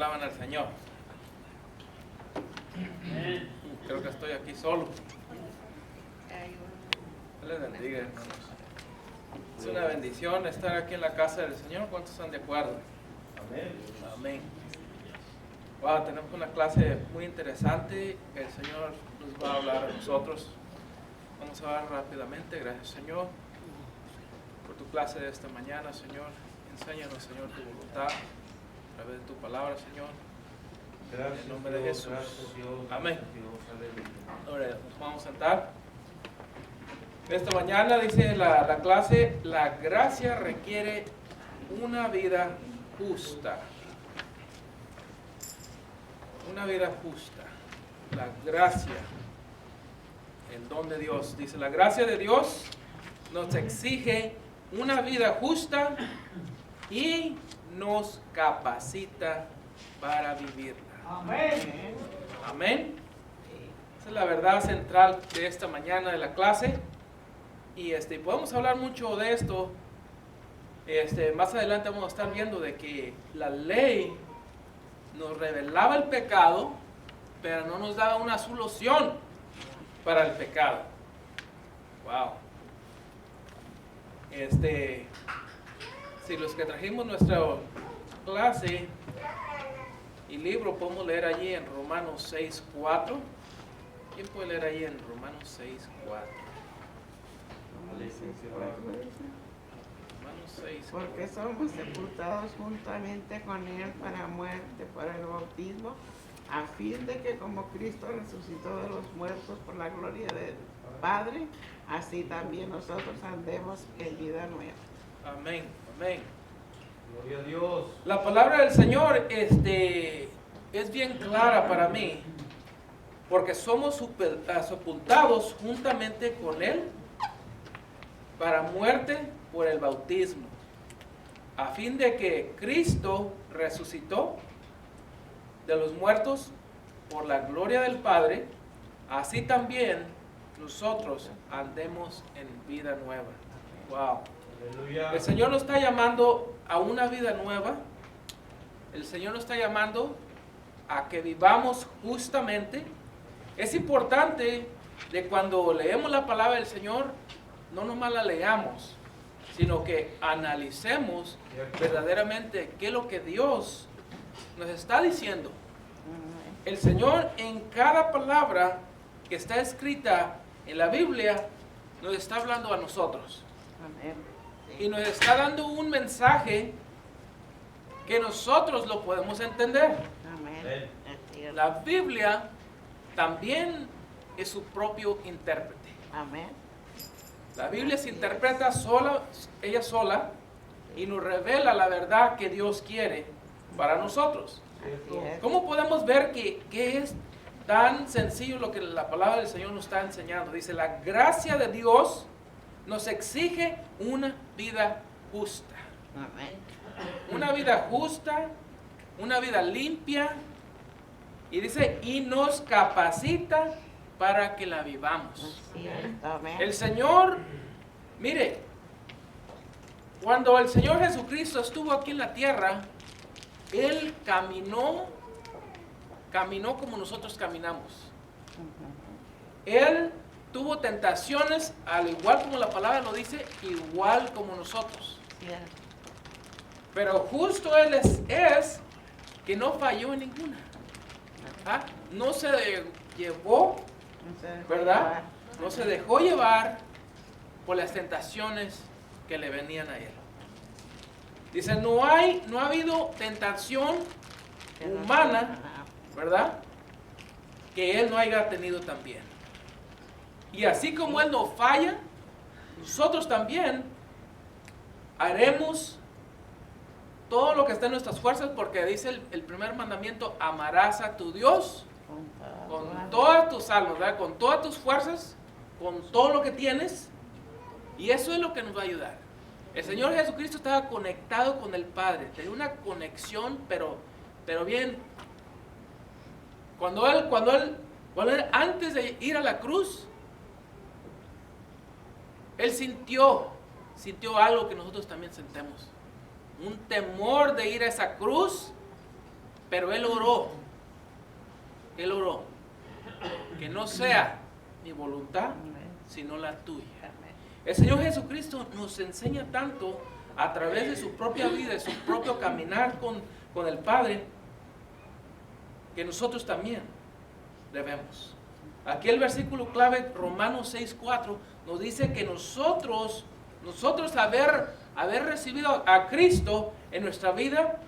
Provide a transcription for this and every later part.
alaban al Señor? Creo que estoy aquí solo. Dios les bendiga, hermanos. Es una bendición estar aquí en la casa del Señor. ¿Cuántos están de acuerdo? Amén. Amén. Wow, tenemos una clase muy interesante. El Señor nos va a hablar a nosotros. Vamos a hablar rápidamente. Gracias, Señor, por tu clase de esta mañana, Señor. Enséñanos, Señor, tu voluntad a través de tu palabra, Señor. Gracias, En el nombre de Dios, Jesús. gracias, Dios. Amén. Gracias, Dios. Aleluya. Ahora nos vamos a sentar. Esta mañana dice la clase: la gracia requiere una vida justa. Una vida justa. La gracia, el don de Dios. Dice: la gracia de Dios nos exige una vida justa y nos capacita para vivirla. Amén. Amén. Esa es la verdad central de esta mañana de la clase. Y podemos hablar mucho de esto. Más adelante vamos a estar viendo de que la ley nos revelaba el pecado, pero no nos daba una solución para el pecado. Wow. Si los que trajimos nuestra clase y libro podemos leer allí en Romanos 6:4. ¿Quién puede leer allí en Romanos 6:4? Romanos 6:4. Porque somos sepultados juntamente con Él para muerte por el bautismo, a fin de que como Cristo resucitó de los muertos por la gloria del Padre, así también nosotros andemos en vida nueva. Amén, amén. Gloria a Dios. La palabra del Señor es bien clara para mí, porque somos sepultados juntamente con Él para muerte por el bautismo, a fin de que Cristo resucitó de los muertos por la gloria del Padre, así también nosotros andemos en vida nueva. Wow. Aleluya. El Señor nos está llamando a una vida nueva. El Señor nos está llamando a que vivamos justamente. Es importante de cuando leemos la palabra del Señor, no nomás la leamos, sino que analicemos verdaderamente qué es lo que Dios nos está diciendo. El Señor en cada palabra que está escrita en la Biblia nos está hablando a nosotros. Amén. Y nos está dando un mensaje que nosotros lo podemos entender. Amén. Así es. La Biblia también es su propio intérprete. Amén. La Biblia se interpreta sola, ella sola, y nos revela la verdad que Dios quiere para nosotros. Así es. ¿Cómo podemos ver que es tan sencillo lo que la palabra del Señor nos está enseñando? Dice: la gracia de Dios nos exige una vida justa. Amén. Una vida justa, una vida limpia. Y dice: y nos capacita para que la vivamos. Así es. Amén. El Señor, mire, cuando el Señor Jesucristo estuvo aquí en la tierra, Él caminó como nosotros caminamos. Él tuvo tentaciones, al igual como la palabra lo dice, igual como nosotros. Así es. Pero justo Él es que no falló en ninguna. ¿Ah? No se llevó, No se dejó ¿verdad? llevar. No se dejó llevar por las tentaciones que le venían a Él. Dice: no ha habido tentación Que no humana, se- ¿verdad?, que Él no haya tenido también. Y así como Él no falla, nosotros también haremos todo lo que está en nuestras fuerzas, porque dice el primer mandamiento: amarás a tu Dios con todas tus almas, ¿verdad?, con todas tus fuerzas, con todo lo que tienes. Y eso es lo que nos va a ayudar. El Señor Jesucristo estaba conectado con el Padre, tenía una conexión, pero bien. Cuando él antes de ir a la cruz, Él sintió algo que nosotros también sentemos. Un temor de ir a esa cruz, Pero Él oró, que no sea mi voluntad, sino la tuya. El Señor Jesucristo nos enseña tanto a través de su propia vida, de su propio caminar con el Padre, que nosotros también debemos. Aquí el versículo clave, Romanos 6:4, nos dice que nosotros haber recibido a Cristo en nuestra vida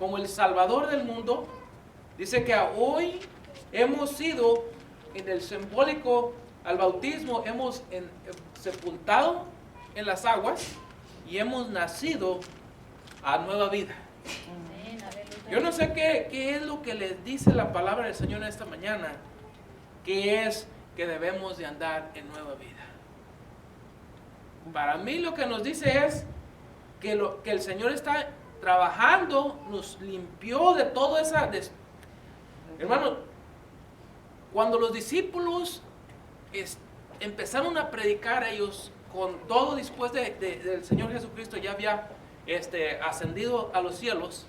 como el Salvador del mundo, dice que hoy hemos sido en el simbólico al bautismo, hemos sepultado en las aguas y hemos nacido a nueva vida. Yo no sé qué es lo que les dice la palabra del Señor esta mañana, que es que debemos de andar en nueva vida. Para mí lo que nos dice es que el Señor está trabajando, nos limpió de toda esa... Hermano, cuando los discípulos empezaron a predicar ellos con todo después del Señor Jesucristo ya había ascendido a los cielos,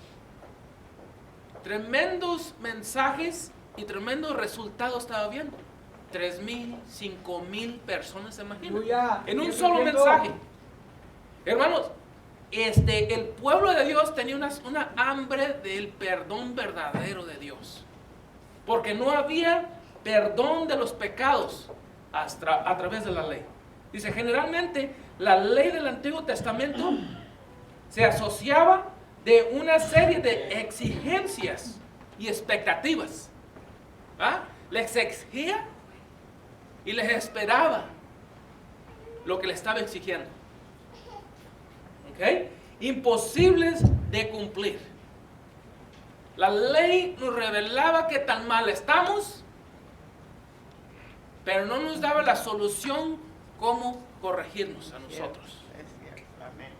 tremendos mensajes y tremendos resultados estaba viendo. 3,000, 5,000 personas, se imaginan, en un solo mensaje. Hermanos, el pueblo de Dios tenía una hambre del perdón verdadero de Dios, porque no había perdón de los pecados a través de la ley. Dice, generalmente la ley del Antiguo Testamento se asociaba de una serie de exigencias y expectativas. Les exigía y les esperaba lo que le estaba exigiendo. ¿Ok? Imposibles de cumplir. La ley nos revelaba que tan mal estamos, pero no nos daba la solución cómo corregirnos a nosotros. Es cierto, amén.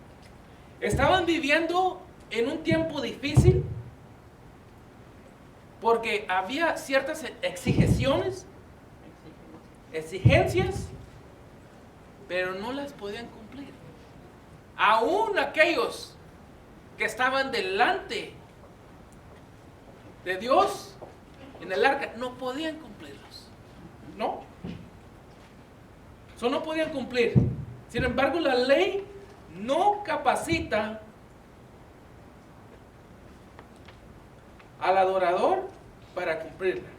Estaban viviendo en un tiempo difícil porque había ciertas exigencias, pero no las podían cumplir. Aún aquellos que estaban delante de Dios en el arca no podían cumplirlos. No. No podían cumplir. Sin embargo, la ley no capacita al adorador para cumplirla.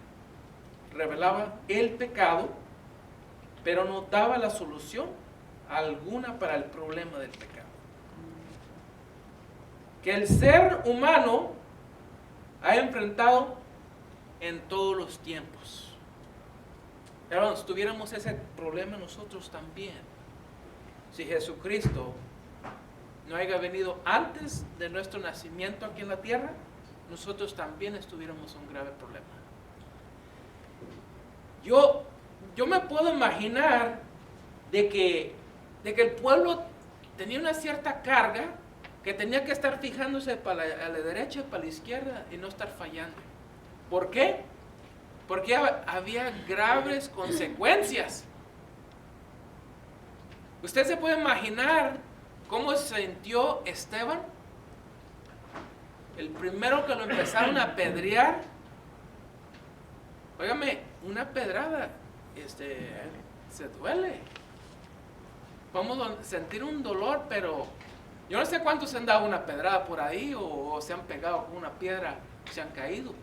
Revelaba el pecado, pero no daba la solución alguna para el problema del pecado. Que el ser humano ha enfrentado en todos los tiempos. Hermanos, tuviéramos ese problema nosotros también. Si Jesucristo no haya venido antes de nuestro nacimiento aquí en la tierra, nosotros también estuviéramos en un grave problema. Yo me puedo imaginar de que el pueblo tenía una cierta carga que tenía que estar fijándose a la derecha y para la izquierda y no estar fallando. ¿Por qué? Porque había graves consecuencias. Usted se puede imaginar cómo se sintió Esteban, el primero que lo empezaron a apedrear. Óigame, una pedrada se duele. Vamos a sentir un dolor, pero yo no sé cuántos se han dado una pedrada por ahí o se han pegado con una piedra, se han caído.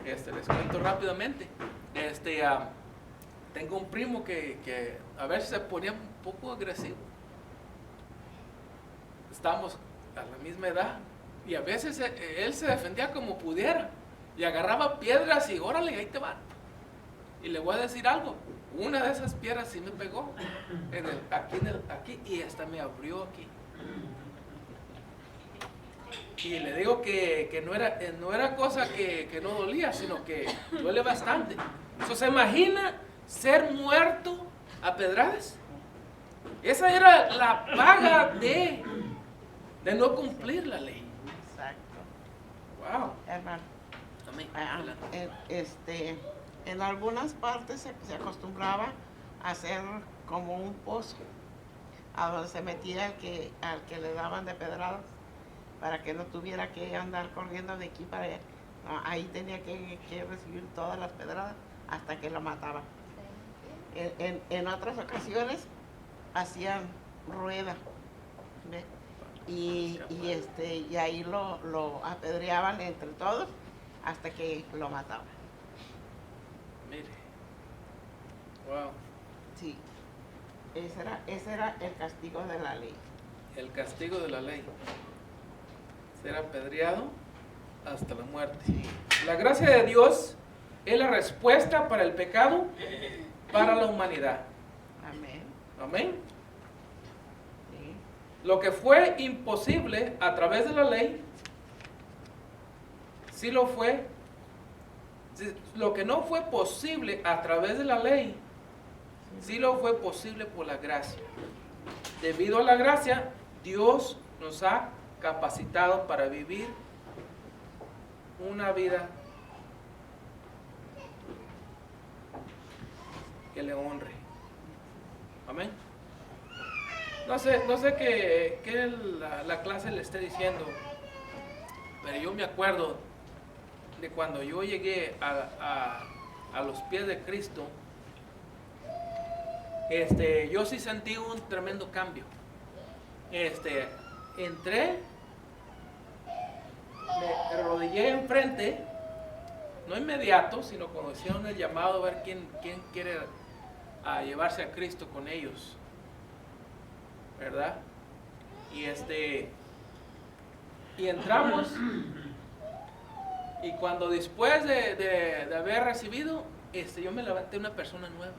Les cuento rápidamente. Tengo un primo que a veces se ponía un poco agresivo. Estamos a la misma edad y a veces él se defendía como pudiera y agarraba piedras y órale, ahí te van. Y le voy a decir algo, una de esas piedras sí me pegó aquí y hasta me abrió aquí. Y le digo que no era cosa que no dolía, sino que duele bastante. ¿Se imagina ser muerto a pedradas? Esa era la paga de no cumplir la ley. Exacto. Wow. Hermano, Amén. En algunas partes se acostumbraba a hacer como un pozo a donde se metía al que le daban de pedradas para que no tuviera que andar corriendo de aquí para allá. No, ahí tenía que recibir todas las pedradas hasta que lo mataba. En otras ocasiones hacían rueda, ¿ve? Y ahí lo apedreaban entre todos hasta que lo mataban. Mire. Wow. Sí, ese era el castigo de la ley. El castigo de la ley. Ser apedreado hasta la muerte. La gracia de Dios es la respuesta para el pecado, para la humanidad. Amén. Amén. Sí. Lo que fue imposible a través de la ley, sí lo fue. Lo que no fue posible a través de la ley, sí lo fue posible por la gracia. Debido a la gracia, Dios nos ha capacitado para vivir una vida que le honre. Amén. No sé qué la clase le esté diciendo, pero yo me acuerdo de cuando yo llegué a los pies de Cristo. Yo sí sentí un tremendo cambio. Entré, me arrodillé enfrente, no inmediato, sino cuando hicieron el llamado a ver quién quiere llevarse a Cristo con ellos, ¿verdad? Y entramos, y cuando después de haber recibido, yo me levanté una persona nueva.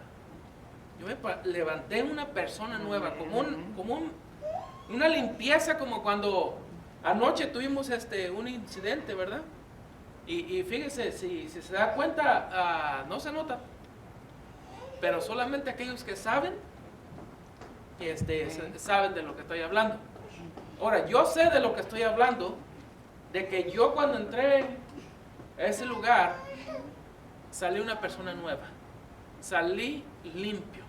Yo me levanté una persona nueva, como una limpieza, como cuando anoche tuvimos un incidente, ¿verdad? Y fíjese, si se da cuenta, no se nota, pero solamente aquellos que saben, saben de lo que estoy hablando. Ahora, yo sé de lo que estoy hablando, de que yo cuando entré a ese lugar, salí una persona nueva, salí limpio.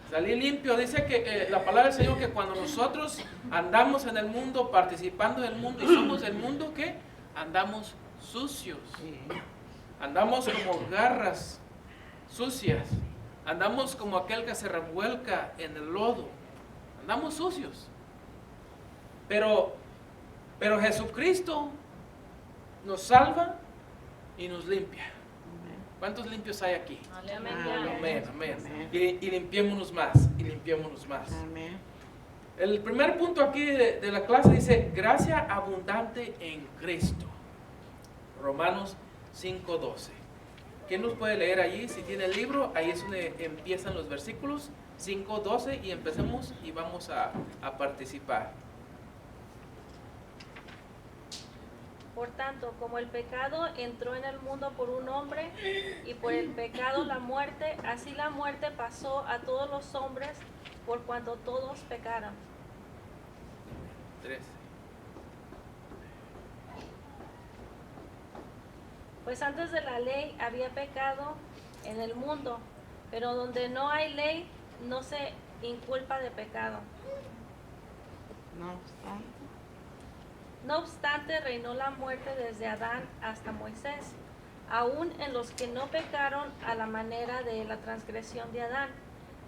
Salí limpio. Dice que la palabra del Señor, que cuando nosotros andamos en el mundo, participando del mundo y somos del mundo, ¿qué? Andamos sucios. Andamos como garras sucias. Andamos como aquel que se revuelca en el lodo. Andamos sucios. Pero Jesucristo nos salva y nos limpia. ¿Cuántos limpios hay aquí? Amén. Amén, amén. Y limpiémonos más, y limpiémonos más. Amén. El primer punto aquí de la clase dice, gracia abundante en Cristo. Romanos 5:12. ¿Quién nos puede leer allí? Si tiene el libro, ahí es donde empiezan los versículos 5:12 y empecemos y vamos a participar. Por tanto, como el pecado entró en el mundo por un hombre, y por el pecado la muerte, así la muerte pasó a todos los hombres, por cuanto todos pecaron. 13. Pues antes de la ley había pecado en el mundo, pero donde no hay ley, no se inculpa de pecado. No obstante, reinó la muerte desde Adán hasta Moisés, aún en los que no pecaron a la manera de la transgresión de Adán,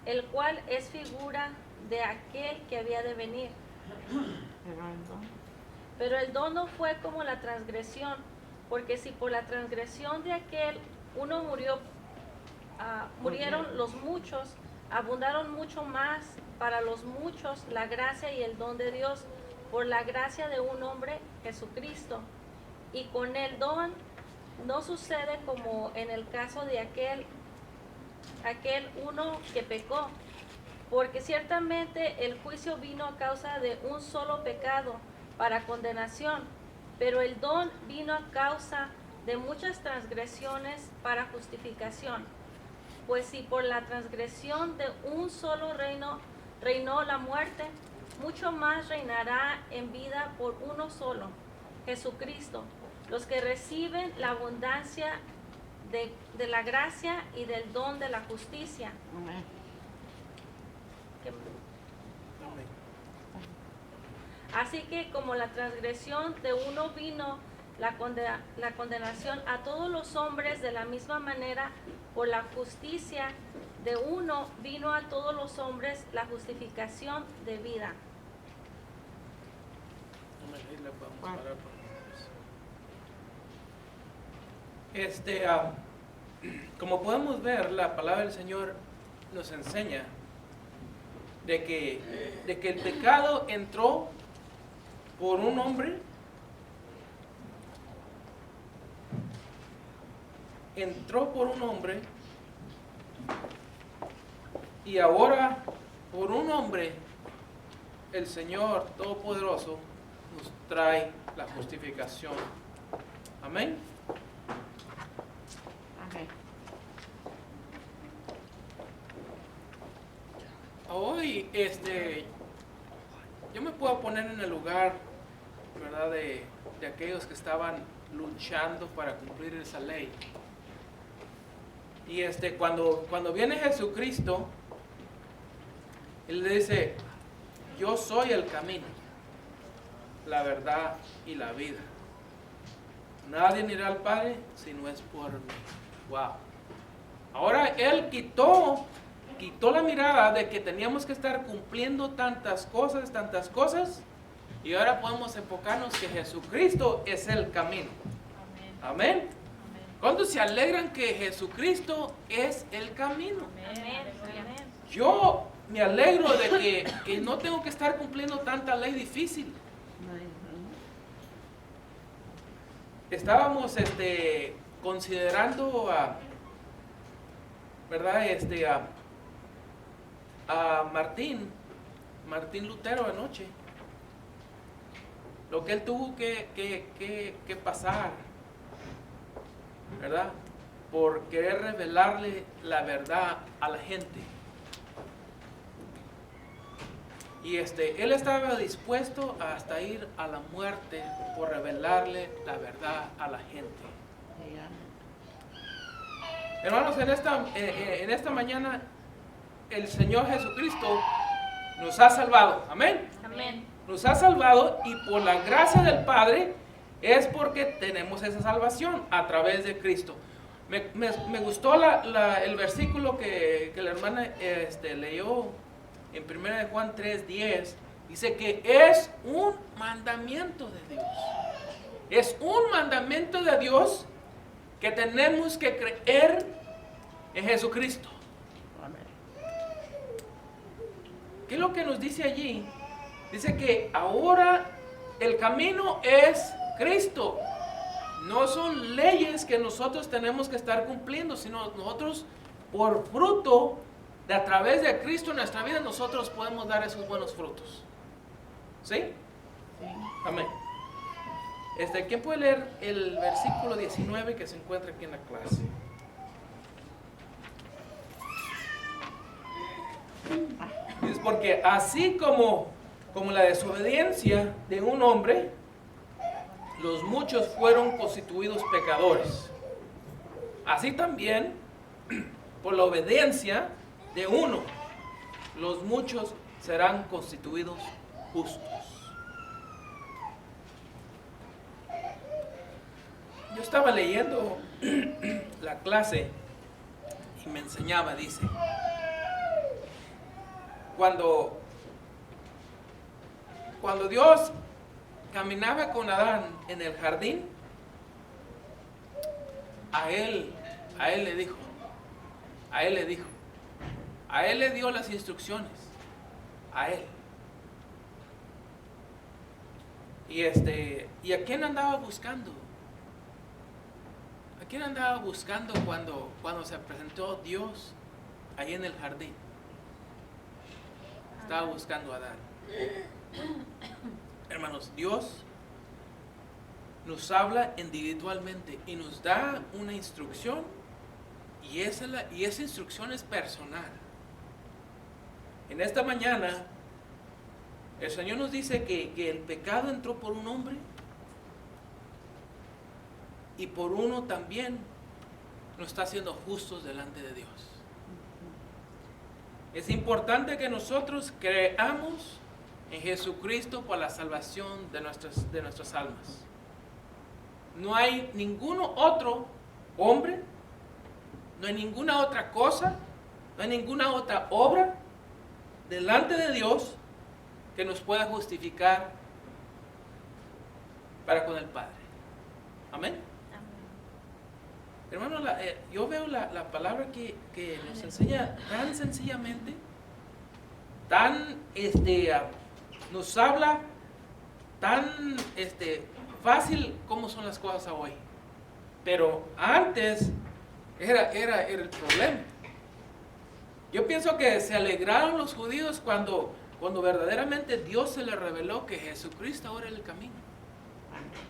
el cual es figura de aquel que había de venir. Pero el don no fue como la transgresión, porque si por la transgresión de aquel uno murieron los muchos, abundaron mucho más para los muchos la gracia y el don de Dios, por la gracia de un hombre, Jesucristo. Y con el don no sucede como en el caso de aquel uno que pecó, porque ciertamente el juicio vino a causa de un solo pecado para condenación, pero el don vino a causa de muchas transgresiones para justificación. Pues si por la transgresión de un solo reinó la muerte, mucho más reinará en vida por uno solo, Jesucristo, los que reciben la abundancia de la gracia y del don de la justicia. Así que como la transgresión de uno vino la condenación a todos los hombres, de la misma manera por la justicia de uno vino a todos los hombres la justificación de vida. Como podemos ver, la palabra del Señor nos enseña de que el pecado entró por un hombre, y ahora por un hombre el Señor Todopoderoso nos trae la justificación. Amén. Amén. Hoy, yo me puedo poner en el lugar, ¿verdad?, de aquellos que estaban luchando para cumplir esa ley. Y cuando viene Jesucristo, Él le dice: yo soy el camino, la verdad y la vida. Nadie irá al Padre si no es por mí. Wow. Ahora Él quitó la mirada de que teníamos que estar cumpliendo tantas cosas, y ahora podemos enfocarnos que Jesucristo es el camino. Amén. Amén. ¿Cuántos se alegran que Jesucristo es el camino? Amén. Yo me alegro de que no tengo que estar cumpliendo tanta ley difícil. Estábamos considerando ¿verdad? A Martín Lutero anoche, lo que él tuvo que pasar, ¿verdad?, por querer revelarle la verdad a la gente. Y él estaba dispuesto hasta ir a la muerte por revelarle la verdad a la gente. Hermanos, en esta mañana el Señor Jesucristo nos ha salvado. Amén. Amén. Nos ha salvado, y por la gracia del Padre es porque tenemos esa salvación a través de Cristo. Me gustó el versículo que la hermana leyó en 1 de Juan 3:10. Dice que es un mandamiento de Dios. Es un mandamiento de Dios que tenemos que creer en Jesucristo. ¿Qué es lo que nos dice allí? Dice que ahora el camino es Cristo. No son leyes que nosotros tenemos que estar cumpliendo, sino nosotros, por fruto de a través de Cristo en nuestra vida, nosotros podemos dar esos buenos frutos. ¿Sí? Sí. Amén. ¿Quién puede leer el versículo 19 que se encuentra aquí en la clase? Es porque así como la desobediencia de un hombre, los muchos fueron constituidos pecadores. Así también, por la obediencia de uno, los muchos serán constituidos justos. Yo estaba leyendo la clase y me enseñaba, dice, cuando Dios caminaba con Adán en el jardín, a él le dijo, a él le dio las instrucciones, a él. ¿Y a quién andaba buscando? ¿A quién andaba buscando cuando se presentó Dios ahí en el jardín? Estaba buscando a Adán. Hermanos, Dios nos habla individualmente y nos da una instrucción, y esa instrucción es personal. En esta mañana el Señor nos dice que el pecado entró por un hombre, y por uno también nos está haciendo justos delante de Dios. Es importante que nosotros creamos en Jesucristo para la salvación de nuestras almas. No hay ningún otro hombre, no hay ninguna otra cosa, no hay ninguna otra obra delante de Dios que nos pueda justificar para con el Padre. Amén. Hermano, yo veo la palabra que nos enseña tan sencillamente, tan nos habla tan fácil como son las cosas hoy. Pero antes era el problema. Yo pienso que se alegraron los judíos cuando verdaderamente Dios se les reveló que Jesucristo ahora es el camino.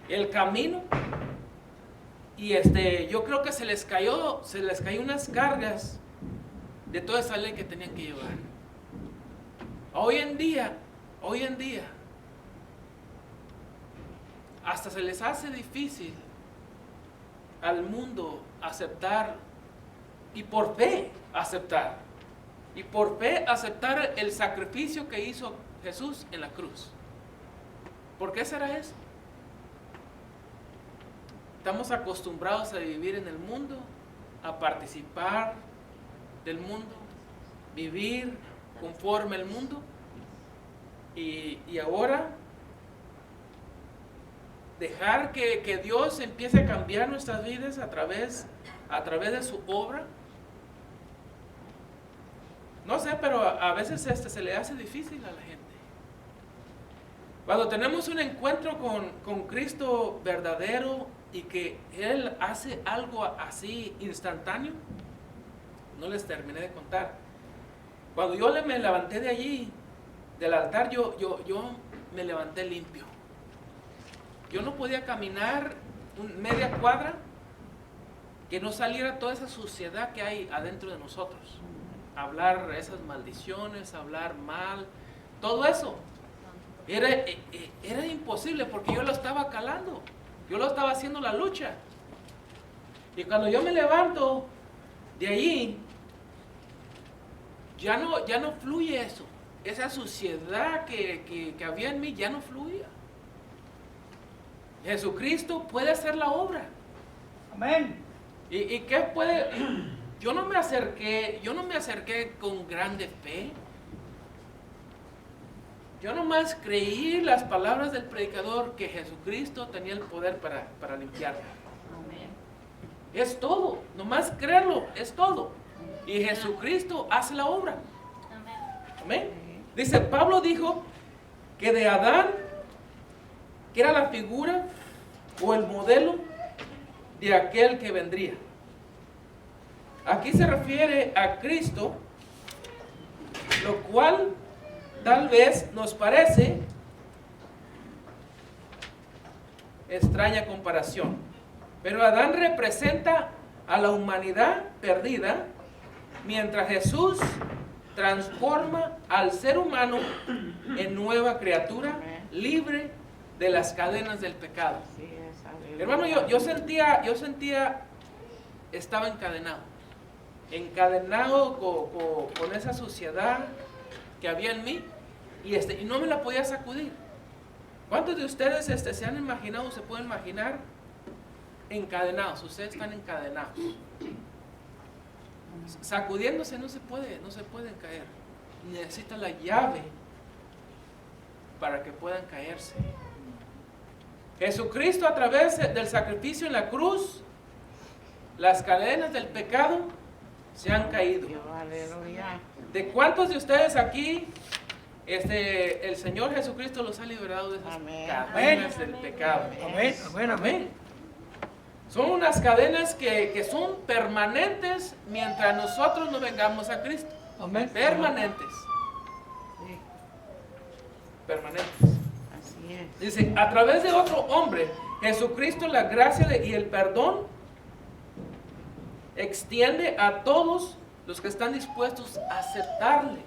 El camino. Y yo creo que se les cayó unas cargas de toda esa ley que tenían que llevar. Hoy en día, hasta se les hace difícil al mundo aceptar, y por fe aceptar el sacrificio que hizo Jesús en la cruz. ¿Por qué será eso? Estamos acostumbrados a vivir en el mundo, a participar del mundo, vivir conforme al mundo, y ahora dejar que Dios empiece a cambiar nuestras vidas a través de su obra. No sé, pero a veces se le hace difícil a la gente. Cuando tenemos un encuentro con Cristo verdadero y que Él hace algo así instantáneo, no les terminé de contar. Cuando yo me levanté de allí, del altar, yo me levanté limpio. Yo no podía caminar media cuadra que no saliera toda esa suciedad que hay adentro de nosotros. Hablar esas maldiciones, hablar mal, todo eso. Era imposible porque yo lo estaba calando. Yo lo estaba haciendo la lucha. Y cuando yo me levanto de allí, ya no fluye eso. Esa suciedad que había en mí ya no fluía. Jesucristo puede hacer la obra. Amén. ¿Y qué puede? Yo no me acerqué con grande fe. Yo nomás creí las palabras del predicador que Jesucristo tenía el poder para limpiarme. Amén. Es todo, nomás creerlo, es todo. Y Jesucristo hace la obra. Amén. Amén. Dice, Pablo dijo que de Adán, que era la figura o el modelo de aquel que vendría. Aquí se refiere a Cristo, lo cual tal vez nos parece extraña comparación. Pero Adán representa a la humanidad perdida, mientras Jesús transforma al ser humano en nueva criatura, libre de las cadenas del pecado. Así es, aleluya. Hermano, yo sentía, estaba encadenado con esa suciedad que había en mí, y no me la podía sacudir. ¿Cuántos de ustedes se han imaginado, se pueden imaginar encadenados? Ustedes están encadenados. Sacudiéndose no se pueden caer. Necesitan la llave para que puedan caerse. Jesucristo, a través del sacrificio en la cruz, las cadenas del pecado se han caído. Aleluya. ¿De cuántos de ustedes aquí el Señor Jesucristo los ha liberado de esas Amén. cadenas del Amén. pecado? Amén. Amén. Amén. Son unas cadenas que son permanentes mientras nosotros no vengamos a Cristo. Amén. Permanentes. Sí, Permanentes. así es. Dice, a través de otro hombre, Jesucristo, la gracia y el perdón extiende a todos los que están dispuestos a aceptarle.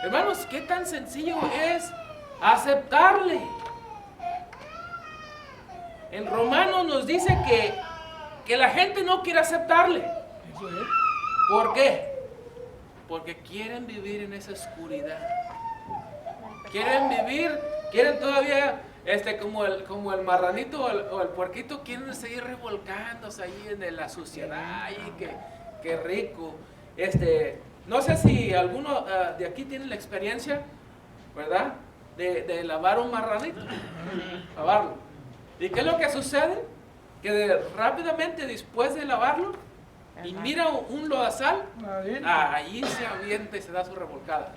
Hermanos, ¿qué tan sencillo es aceptarle? En Romanos nos dice que la gente no quiere aceptarle. Eso es. ¿Por qué? Porque quieren vivir en esa oscuridad. quieren vivir, quieren todavía, como el marranito o el puerquito, quieren seguir revolcándose ahí en la suciedad, ahí que rico. No sé si alguno de aquí tiene la experiencia, ¿verdad? De lavar un marranito, lavarlo. ¿Y qué es lo que sucede? Que rápidamente después de lavarlo, y mira un lodazal, ahí se avienta y se da su revolcada.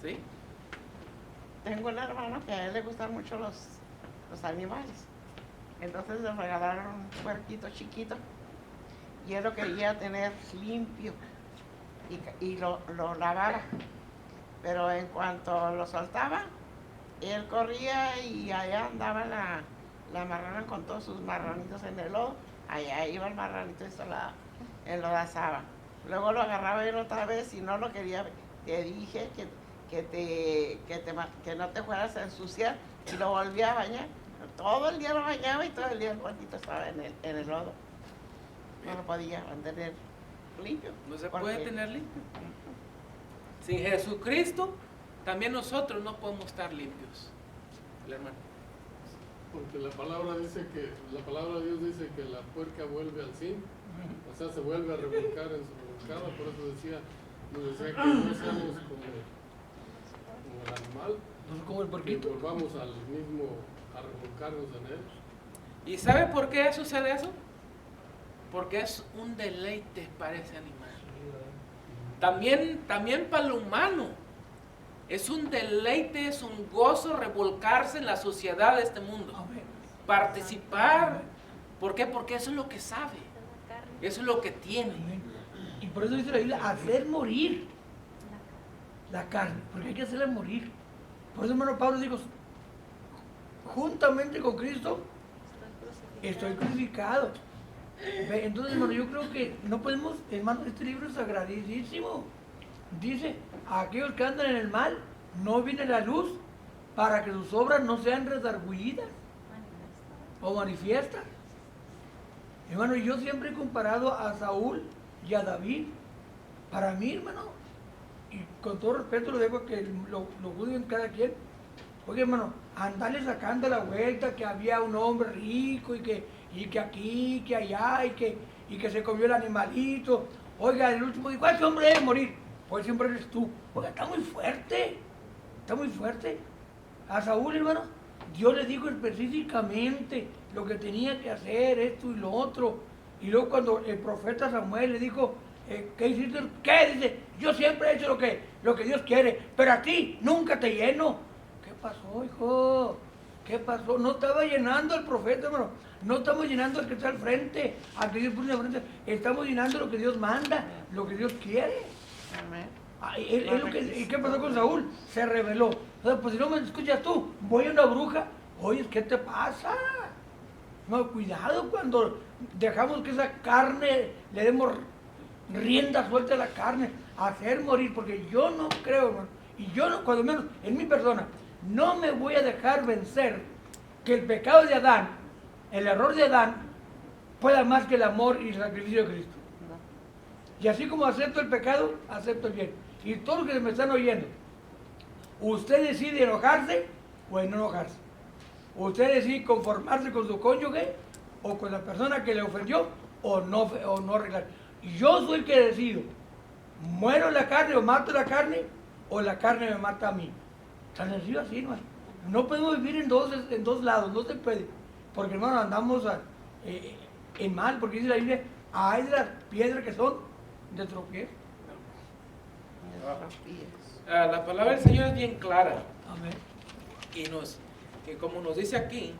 ¿Sí? Tengo un hermano que a él le gustan mucho los animales. Entonces le regalaron un puerquito chiquito y él lo quería tener limpio y lo lavaba. Pero en cuanto lo soltaba, él corría y allá andaba la marrana con todos sus marranitos en el lodo. Allá iba el marranito y se enlodazaba. Luego lo agarraba él otra vez y no lo quería. Te dije que no te fueras a ensuciar y lo volvía a bañar. Todo el día lo bañaba y todo el día el puerquito estaba en el lodo. No lo podía mantener limpio. No se puede tener limpio. Sin Jesucristo, también nosotros no podemos estar limpios. El hermano. Porque la palabra de Dios dice que la puerca vuelve al sin, o sea, se vuelve a revolcar en su revolcada. Por eso nos decía que no seamos como el animal, Como el que porquito. volvamos al mismo a revolcarnos en él. ¿Y sabe por qué sucede eso? Porque es un deleite para ese animal. También para el humano es un deleite, es un gozo revolcarse en la sociedad de este mundo. Amén. Participar. ¿Por qué? Porque eso es lo que sabe. Eso es lo que tiene. Amén. Y por eso dice la Biblia, hacer morir la carne, porque hay que hacerla morir. Por eso hermano Pablo dijo, juntamente con Cristo estoy crucificado. Ve, entonces hermano, yo creo que no podemos, hermano, este libro es sagradísimo. Dice, a aquellos que andan en el mal, no viene la luz para que sus obras no sean redargüidas o manifiestas. Hermano, yo siempre he comparado a Saúl y a David. Para mí, hermano, y con todo respeto lo dejo que lo juzguen cada quien. Oye, hermano, andarle sacando la vuelta que había un hombre rico y que aquí, que allá, y que se comió el animalito. Oiga, el último dijo, ese hombre debe morir. Pues siempre eres tú. Oiga, está muy fuerte. Está muy fuerte. A Saúl, hermano, Dios le dijo específicamente lo que tenía que hacer, esto y lo otro. Y luego cuando el profeta Samuel le dijo, ¿qué hiciste? ¿Qué? Dice, yo siempre he hecho lo que Dios quiere, pero a ti nunca te lleno. ¿Qué pasó, hijo? ¿Qué pasó? No estaba llenando al profeta, hermano. No estamos llenando al que está al frente, al que Dios pone al frente. Estamos llenando lo que Dios manda, lo que Dios quiere. Amén. ¿Y qué pasó con Saúl? Se rebeló. O sea, pues si no me escuchas tú, voy a una bruja. Oye, ¿qué te pasa? No, cuidado cuando dejamos que esa carne, le demos rienda suelta a la carne, a hacer morir, porque yo no creo, hermano, y yo no, cuando menos en mi persona, no me voy a dejar vencer que el pecado de Adán, el error de Adán, pueda más que el amor y el sacrificio de Cristo. Y así como acepto el pecado, acepto el bien. Y todos los que me están oyendo, usted decide enojarse o no enojarse. Usted decide conformarse con su cónyuge o con la persona que le ofendió o no arreglar. Y yo soy el que decido, muero la carne o mato la carne o la carne me mata a mí. Tan sencillo así, ¿no? No podemos vivir en dos lados, no se puede. Porque hermano, andamos en mal, porque dice la Biblia, hay de las piedras que son de tropiezo. La palabra del Señor es bien clara. Amén. Que como nos dice aquí,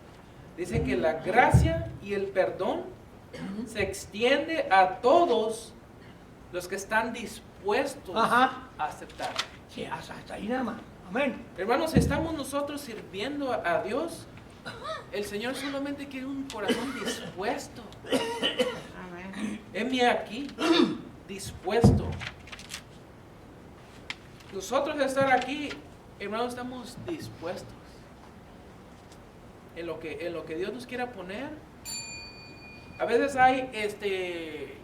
dice que la gracia y el perdón se extiende a todos los que están dispuestos Ajá. a aceptar. Sí, hasta ahí nada más. Amén. Hermanos, si estamos nosotros sirviendo a Dios, el Señor solamente quiere un corazón dispuesto. Amén. Heme aquí, dispuesto. Nosotros de estar aquí, hermanos, estamos dispuestos. En lo que Dios nos quiera poner. A veces hay,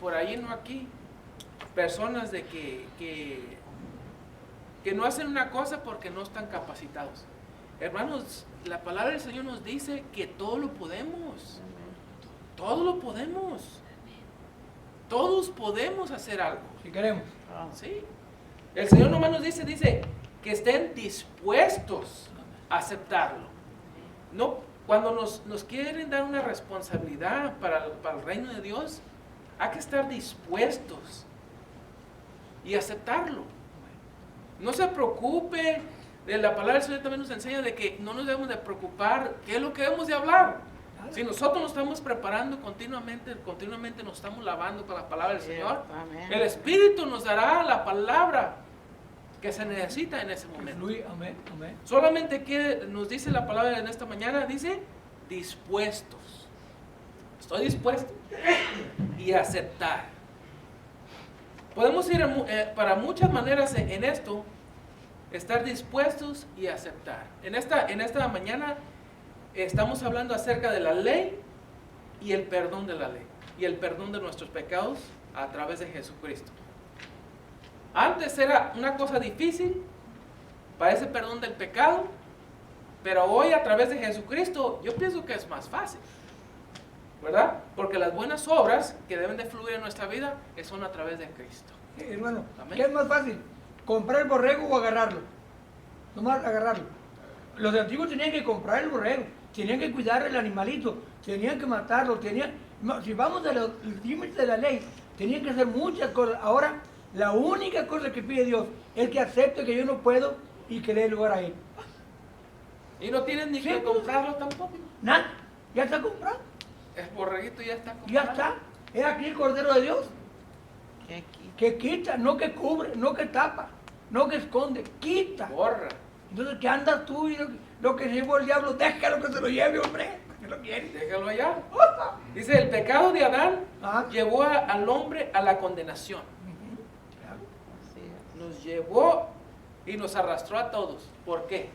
por ahí no aquí, personas de que que no hacen una cosa porque no están capacitados. Hermanos, la palabra del Señor nos dice que todo lo podemos. Todo lo podemos. Todos podemos hacer algo. Si queremos. ¿Sí? El Señor nomás nos dice que estén dispuestos a aceptarlo. No, cuando nos quieren dar una responsabilidad para el reino de Dios, hay que estar dispuestos y aceptarlo. No se preocupe. La palabra del Señor también nos enseña de que no nos debemos de preocupar qué es lo que debemos de hablar. Si nosotros nos estamos preparando continuamente nos estamos lavando con la palabra del Señor, Amén. el Espíritu nos dará la palabra que se necesita en ese momento. Fluye, amén, amén. Solamente que nos dice la palabra en esta mañana, dice dispuestos. Estoy dispuesto y aceptar. Podemos ir para muchas maneras en esto, estar dispuestos y aceptar. En esta mañana estamos hablando acerca de la ley y el perdón de la ley y el perdón de nuestros pecados a través de Jesucristo. Antes era una cosa difícil para ese perdón del pecado, pero hoy a través de Jesucristo yo pienso que es más fácil, ¿verdad? Porque las buenas obras que deben de fluir en nuestra vida son a través de Cristo. Hermano, Amén. ¿qué es más fácil? ¿Comprar el borrego o agarrarlo? Nomás agarrarlo. Los antiguos tenían que comprar el borrego, tenían que cuidar el animalito, tenían que matarlo, si vamos a los límites de la ley, tenían que hacer muchas cosas. Ahora, la única cosa que pide Dios es que acepte que yo no puedo y que dé lugar a Él. Y no tienen ni Sí, que pues. comprarlo tampoco. Nada, ya está comprado, El borreguito ya está comprado. ya está. Es aquí el Cordero de Dios, Que quita. que quita, no que cubre, no que tapa, no que esconde, quita. Borra. Entonces, ¿qué andas tú y lo que llevó el diablo? Déjalo que se lo lleve, hombre, que lo quiere. Déjalo allá. Dice, el pecado de Adán Ah. llevó al hombre a la condenación. Claro. Así es. Nos llevó y nos arrastró a todos. ¿Por qué?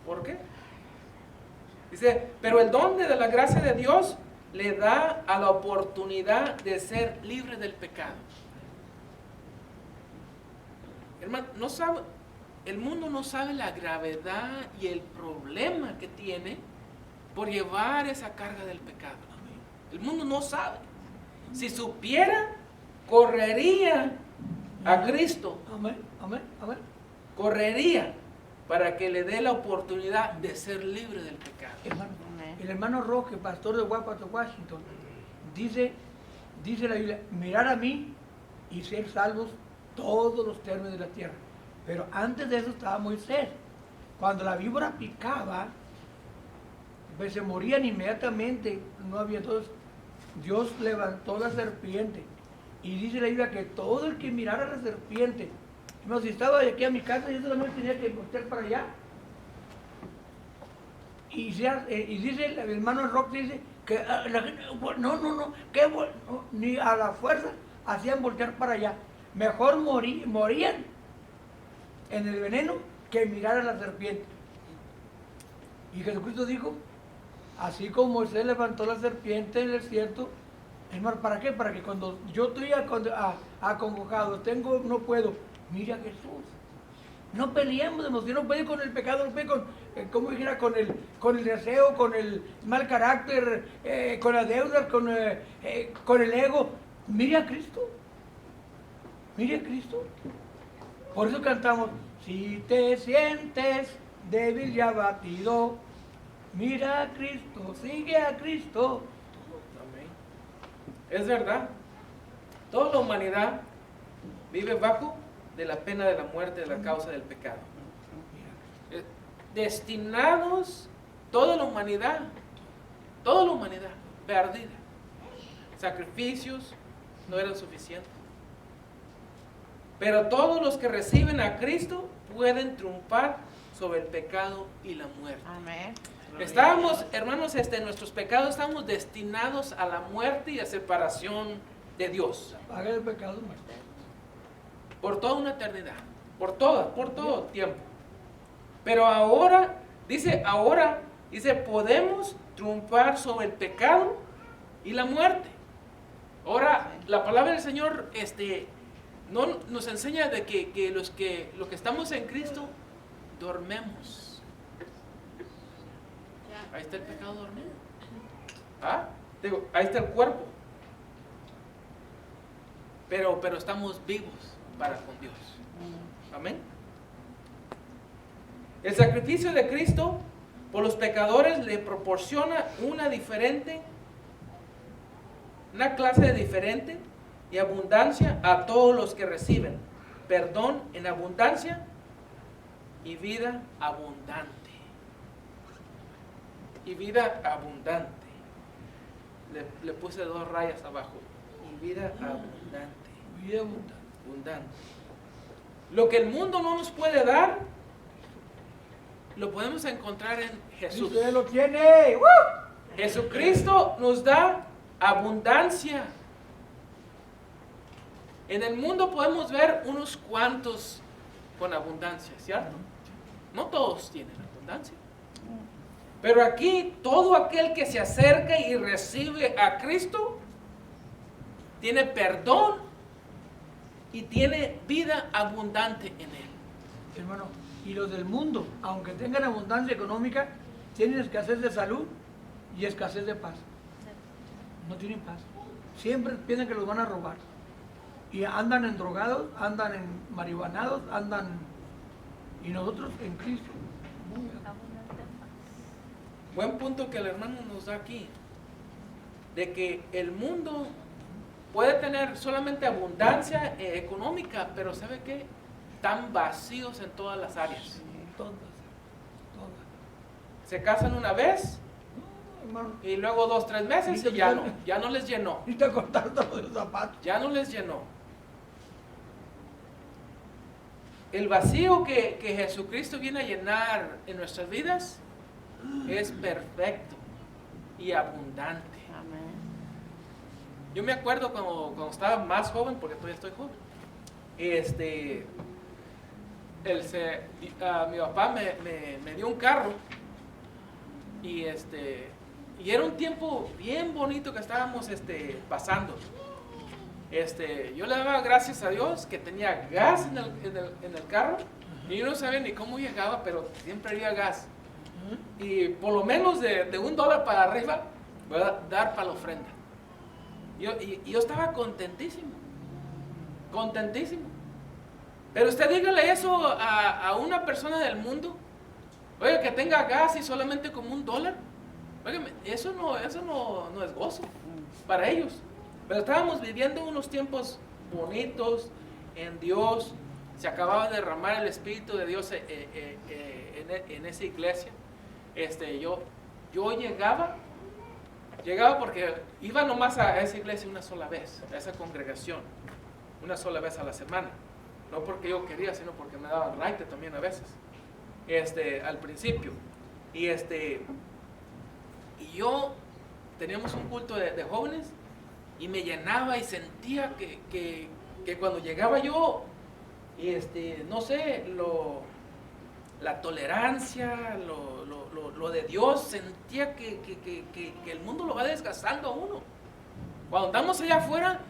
¿Por qué? Dice, pero el don de la gracia de Dios le da a la oportunidad de ser libre del pecado. Hermano, no sabe, el mundo no sabe la gravedad y el problema que tiene por llevar esa carga del pecado. El mundo no sabe. Si supiera, correría a Cristo, Amén, amén, amén. correría para que le dé la oportunidad de ser libre del pecado. Hermano, Amén. el hermano Roque, pastor de Wapato, Washington, dice la Biblia, mirar a mí y ser salvos todos los términos de la tierra. Pero antes de eso estaba Moisés. Cuando la víbora picaba, pues se morían inmediatamente. No había. Entonces Dios levantó la serpiente. Y dice la Biblia que todo el que mirara a la serpiente, no, si estaba aquí a mi casa, yo solamente tenía que voltear para allá. Y dice el hermano Rock, dice que la gente, ni a la fuerza hacían voltear para allá. Mejor morían en el veneno que mirar a la serpiente. Y Jesucristo dijo, así como Moisés levantó la serpiente en el desierto, hermano, ¿para qué? Para que cuando yo estoy acongojado, no puedo, mire a Jesús. No peleemos, yo no puedo con el pecado, no puedo como dijera, con el deseo, con el mal carácter, con las deudas, con el ego. Mire a Cristo. Mire a Cristo. Por eso cantamos, si te sientes débil y abatido, mira a Cristo, sigue a Cristo. Amén. Es verdad. Toda la humanidad vive bajo de la pena de la muerte de la causa del pecado. Destinados, toda la humanidad, perdida. Sacrificios no eran suficientes. Pero todos los que reciben a Cristo pueden triunfar sobre el pecado y la muerte. Amén. Estábamos, hermanos, nuestros pecados estamos destinados a la muerte y a separación de Dios. Paga el pecado, muerte. Por toda una eternidad. Por todo tiempo. Pero ahora, dice, podemos triunfar sobre el pecado y la muerte. Ahora, la palabra del Señor no nos enseña de que los que estamos en Cristo dormemos. Ahí está el pecado dormido. ¿Ah? Digo, ahí está el cuerpo. Pero estamos vivos para con Dios. Amén. El sacrificio de Cristo por los pecadores le proporciona una clase diferente y abundancia a todos los que reciben perdón en abundancia y vida abundante. Y vida abundante. Le puse 2 rayas abajo. Y vida abundante. Vida abundante. Abundante. Lo que el mundo no nos puede dar, lo podemos encontrar en Jesús. Usted lo tiene. Jesucristo nos da abundancia. En el mundo podemos ver unos cuantos con abundancia, ¿cierto? No todos tienen abundancia. Pero aquí todo aquel que se acerca y recibe a Cristo tiene perdón y tiene vida abundante en él. Hermano, y los del mundo, aunque tengan abundancia económica, tienen escasez de salud y escasez de paz. No tienen paz. Siempre piensan que los van a robar. Y andan en drogados, andan en marihuanados, y nosotros en Cristo. Buen punto que el hermano nos da aquí, de que el mundo puede tener solamente abundancia económica, pero ¿sabe qué? Están vacíos en todas las áreas. Todas. Se casan una vez Hermano, y luego 2, 3 meses y ya no les llenó. necesita cortar todos los zapatos. Ya no les llenó. El vacío que Jesucristo viene a llenar en nuestras vidas es perfecto y abundante. Amén. Yo me acuerdo cuando estaba más joven, porque todavía estoy joven, mi papá me dio un carro y era un tiempo bien bonito que estábamos pasando. Yo le daba gracias a Dios que tenía gas en el carro y yo no sabía ni cómo llegaba, pero siempre había gas. Y por lo menos de $1 para arriba voy a dar para la ofrenda. Yo estaba contentísimo. Pero usted dígale eso a una persona del mundo. Oiga, que tenga gas y solamente como $1. Oiga, eso no es gozo para ellos. Pero estábamos viviendo unos tiempos bonitos en Dios. Se acababa de derramar el Espíritu de Dios en esa iglesia. Yo llegaba porque iba nomás a esa iglesia una sola vez, a esa congregación, una sola vez a la semana. No porque yo quería, sino porque me daban raite también a veces, al principio. Y yo teníamos un culto de jóvenes y me llenaba y sentía que cuando llegaba yo, no sé, la tolerancia, lo de Dios, sentía que el mundo lo va desgastando a uno. Cuando andamos allá afuera,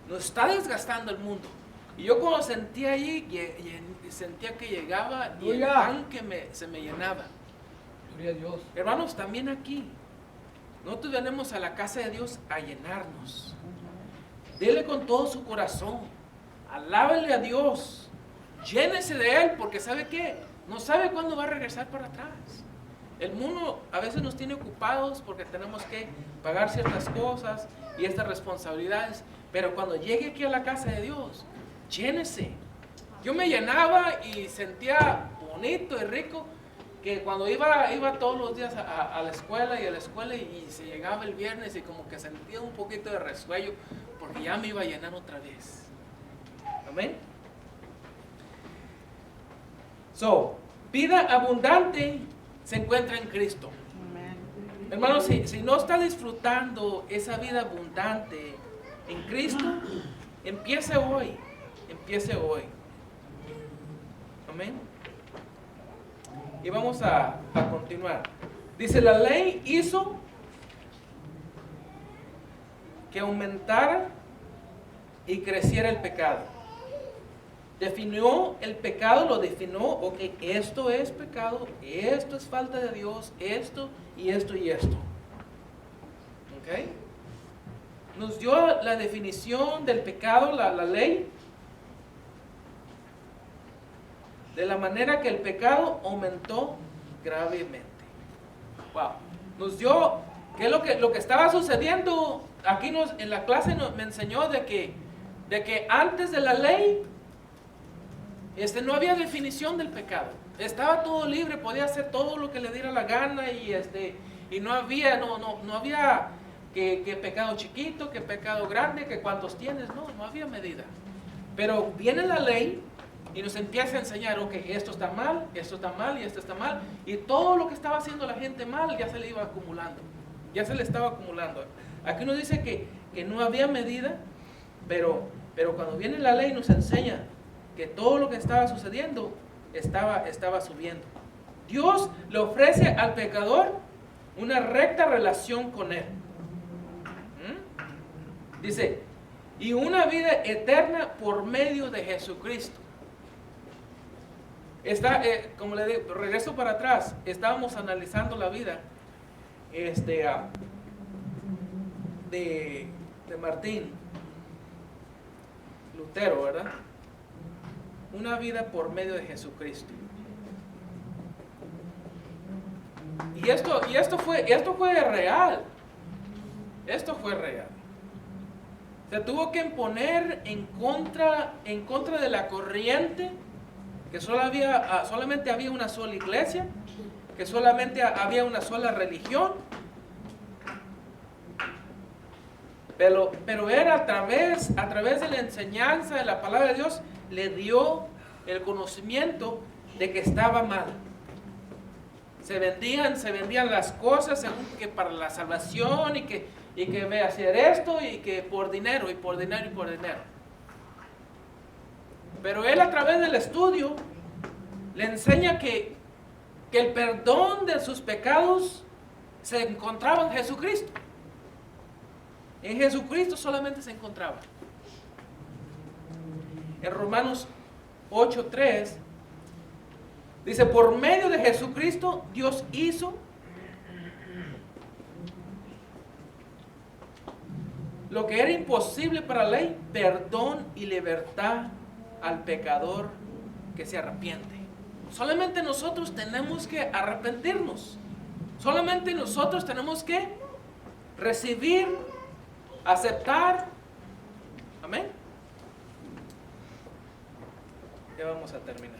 nos está desgastando el mundo. Y yo cuando sentía allí, sentía que llegaba y el tanque se me llenaba. Gloria a Dios. Hermanos, también aquí, nosotros venimos a la casa de Dios a llenarnos. Dele con todo su corazón. Alábele a Dios. Llénese de Él, porque ¿sabe qué? No sabe cuándo va a regresar para atrás. El mundo a veces nos tiene ocupados porque tenemos que pagar ciertas cosas y estas responsabilidades. Pero cuando llegue aquí a la casa de Dios, llénese. Yo me llenaba y sentía bonito y rico que cuando iba todos los días a la escuela y se llegaba el viernes y como que sentía un poquito de resuello porque ya me iba a llenar otra vez. Amén. Vida abundante se encuentra en Cristo. Amén. Hermano, si no está disfrutando esa vida abundante en Cristo, empiece hoy. Amén. Y vamos a continuar. Dice, la ley hizo que aumentara y creciera el pecado. definió el pecado, lo definió, ok, esto es pecado, esto es falta de Dios, esto y esto y esto. Ok. Nos dio la definición del pecado, la ley, de la manera que el pecado aumentó gravemente. Wow. Nos dio, ¿qué es lo que estaba sucediendo? Aquí en la clase me enseñó de que antes de la ley, no había definición del pecado. Estaba todo libre, podía hacer todo lo que le diera la gana y no había que pecado chiquito, que pecado grande, que cuántos tienes, no había medida. Pero viene la ley y nos empieza a enseñar, ok, esto está mal y esto está mal, y todo lo que estaba haciendo la gente mal ya se le iba acumulando, ya se le estaba acumulando. Aquí nos dice que no había medida, pero cuando viene la ley nos enseña que todo lo que estaba sucediendo estaba subiendo. Dios le ofrece al pecador una recta relación con Él. Dice, y una vida eterna por medio de Jesucristo. Como le digo, regreso para atrás, estábamos analizando la vida de Martín Lutero, ¿verdad? Una vida por medio de Jesucristo. Y esto fue real. Esto fue real. Se tuvo que imponer en contra de la corriente, que solamente había una sola iglesia, que solamente había una sola religión. Pero era a través de la enseñanza de la palabra de Dios, le dio el conocimiento de que estaba mal. Se vendían las cosas según que para la salvación y que ve a hacer esto y que por dinero y por dinero y por dinero. Pero él a través del estudio le enseña que el perdón de sus pecados se encontraba en Jesucristo. En Jesucristo solamente se encontraba. En Romanos 8:3 dice, por medio de Jesucristo Dios hizo lo que era imposible para la ley, perdón y libertad al pecador que se arrepiente. Solamente nosotros tenemos que arrepentirnos. Solamente nosotros tenemos que recibir, aceptar. Amén. Ya vamos a terminar.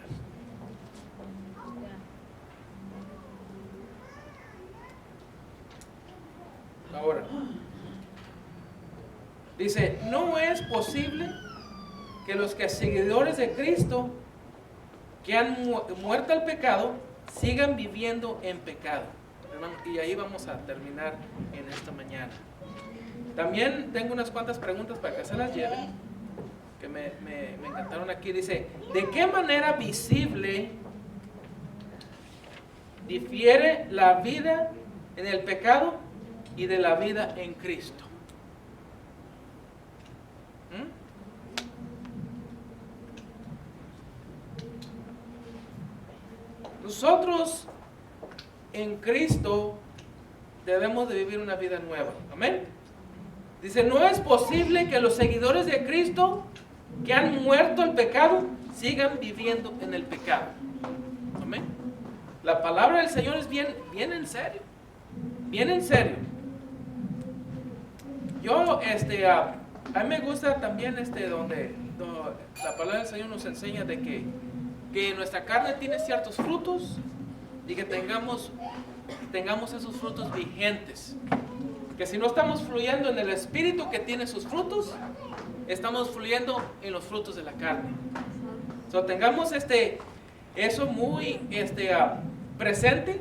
Ahora, dice, no es posible que los que seguidores de Cristo que han muerto al pecado sigan viviendo en pecado. Hermano, y ahí vamos a terminar en esta mañana. También tengo unas cuantas preguntas para que se las lleven, que me encantaron aquí. Dice, ¿de qué manera visible difiere la vida en el pecado y de la vida en Cristo? Nosotros en Cristo debemos de vivir una vida nueva. Amén. Dice, no es posible que los seguidores de Cristo que han muerto al pecado sigan viviendo en el pecado. Amén. La palabra del Señor es bien en serio. Bien en serio. Yo, a mí me gusta también donde la palabra del Señor nos enseña de que nuestra carne tiene ciertos frutos y que tengamos esos frutos vigentes. Que si no estamos fluyendo en el Espíritu que tiene sus frutos, estamos fluyendo en los frutos de la carne. Tengamos eso muy presente.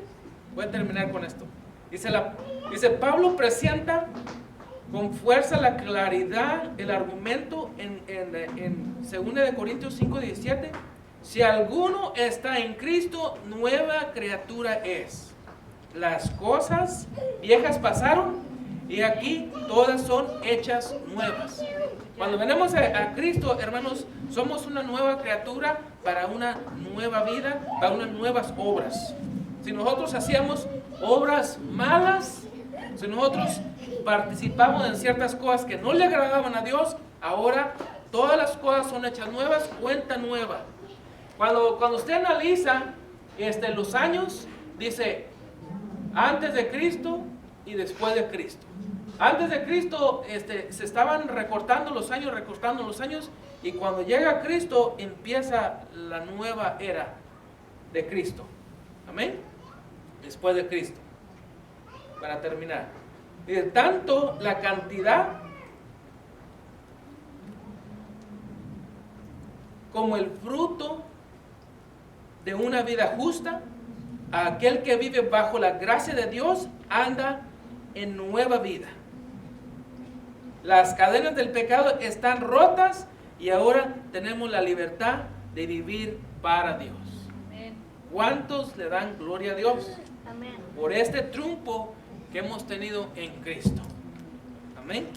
Voy a terminar con esto. Dice Pablo presenta con fuerza la claridad, el argumento en 2 Corintios 5:17. Si alguno está en Cristo, nueva criatura es. Las cosas viejas pasaron, y aquí todas son hechas nuevas. Cuando venimos a Cristo, hermanos, somos una nueva criatura para una nueva vida, para unas nuevas obras. Si nosotros hacíamos obras malas, si nosotros participamos en ciertas cosas que no le agradaban a Dios, ahora todas las cosas son hechas nuevas, cuenta nueva. Cuando usted analiza los años, dice antes de Cristo y después de Cristo. Antes de Cristo se estaban recortando los años, y cuando llega Cristo empieza la nueva era de Cristo. Amén. Después de Cristo. Para terminar, tanto la cantidad como el fruto de una vida justa, aquel que vive bajo la gracia de Dios anda en nueva vida. Las cadenas del pecado están rotas y ahora tenemos la libertad de vivir para Dios. Amén. ¿Cuántos le dan gloria a Dios Amén. por este triunfo que hemos tenido en Cristo? Amén.